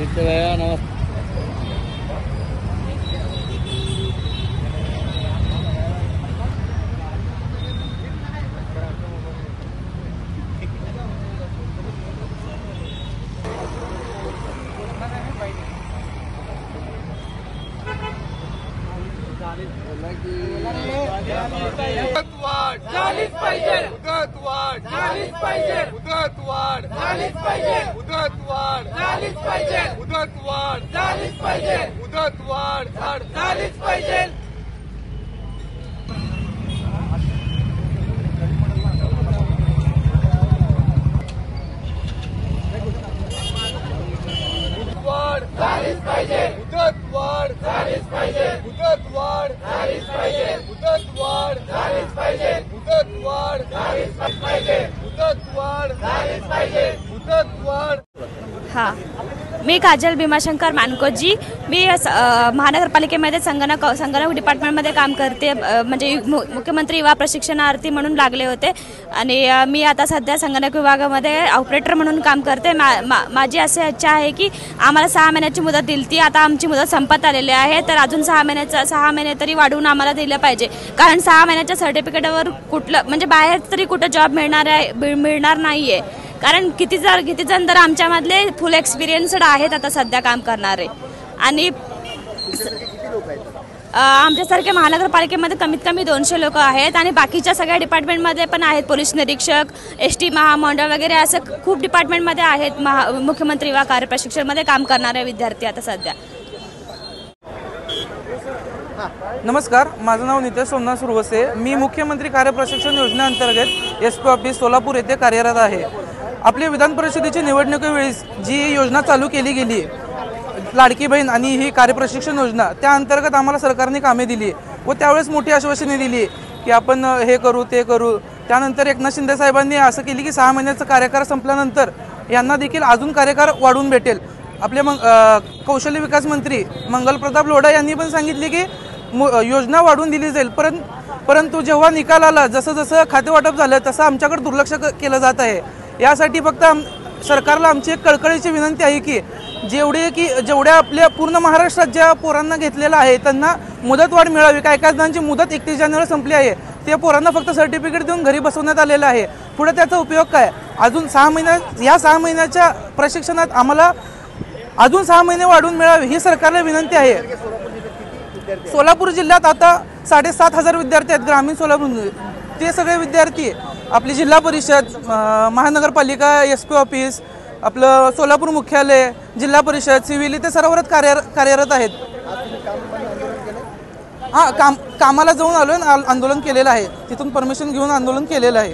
आदित्य भैया नमस्ते। मुदतवाढ झालीच पाहिजे, मुदतवाढ झालीच पाहिजे, मुदतवाढ झालीच पाहिजे, मुदतवाढ झालीच पाहिजे, मुदतवाढ झालीच पाहिजे, मुदतवाढ झालीच पाहिजे। मुदतवाढ झालीच पाहिजे, मुदतवाढ झालीच पाहिजे, मुदतवाढ झालीच पाहिजे, मुदतवाढ झालीच पाहिजे, मुदतवाढ झालीच पाहिजे, मुदतवाढ झालीच पाहिजे, मुदतवाढ। हाँ, मी काजल भीमाशंकर मानकोजी। मी महानगरपालिकेमध्ये संगणक डिपार्टमेंटमध्ये काम करते। म्हणजे मुख्यमंत्री युवा प्रशिक्षणार्थी म्हणून लागले होते आणि मी आता सध्या संगणक विभागामध्ये ऑपरेटर म्हणून काम करते। माझी अशी इच्छा आहे की आम्हाला 6 महिन्याची मुदत दिली ती आता आमची मुदत संपत आलेली आहे, तर अजून 6 महिने तरी वाढवून आम्हाला दिलं पाहिजे। कारण 6 महिन्याच्या सर्टिफिकेटवर कुठलं म्हणजे बाहेर तरी कुठं जॉब मिळणार नाही आहे। कारण किती जण तर आमच्यामधले फुल एक्सपिरियन्स्ड आहेत आता सध्या काम करणारे आणि आमच्यासारख्या महानगरपालिकेमध्ये कमीत कमी 200 लोक आहेत आणि बाकीच्या सगळ्या डिपार्टमेंटमध्ये पण आहेत। पोलीस निरीक्षक, एसटी महामंडळ वगैरे असं खूप डिपार्टमेंटमध्ये आहेत मुख्यमंत्री युवा कार्यप्रशिक्षणमध्ये काम करणारे विद्यार्थी आता सध्या। नमस्कार, माझं नाव नितेश सोमनाथ सुरवसे। मी मुख्यमंत्री कार्यप्रशिक्षण योजनेअंतर्गत एसपी ऑफिस सोलापूर येथे कार्यरत आहे। आपली विधान परिषदेची निवडणुकीवेळेस जी योजना चालू केली गेली लाडकी बहीण आणि ही कार्यप्रशिक्षण योजना, त्या अंतर्गत आम्हाला सरकारने कामे दिली व त्यावेळेस मोठी आश्वासने दिली की आपण हे करू ते करू। त्यानंतर एकनाथ शिंदे साहेबांनी असं केली की 6 महिन्याचा कार्यकाळ संपल्यानंतर यांना देखील अजून कार्यकाळ वाढवून भेटेल। आपले कौशल्य विकास मंत्री मंगलप्रताप लोढा यांनी पण सांगितले की योजना वाढवून दिली जाईल, परंतु जेव्हा निकाल आला जसं जसं खातेवाटप झालं तसं आमच्याकडे दुर्लक्ष केलं जात आहे। यासाठी फक्त सरकारला आमची एक कळकळीची विनंती आहे की जेवढ्या आपल्या पूर्ण महाराष्ट्रात ज्या पोरांना घेतलेलं आहे त्यांना मुदतवाढ मिळावी। काही जणांची मुदत 31 जानेवारी संपली आहे, त्या पोरांना फक्त सर्टिफिकेट देऊन घरी बसवण्यात आलेलं आहे। पुढे त्याचा उपयोग काय? अजून 6 महिन्याच्या प्रशिक्षणात आम्हाला अजून 6 महिने वाढवून मिळावे ही सरकारला विनंती आहे। सोलापूर जिल्ह्यात आता 7,500 विद्यार्थी आहेत ग्रामीण सोलापूर। ते सगळे विद्यार्थी आपली जिल्हा परिषद, महानगरपालिका, एसपी ऑफिस, आपलं सोलापूर मुख्यालय, जिल्हा परिषद, सिव्हिल इथे सर्वच कार्यरत आहेत। हां, कामाला जाऊन आंदोलन केलेलं आहे, तिथून परमिशन घेऊन आंदोलन केलेलं आहे।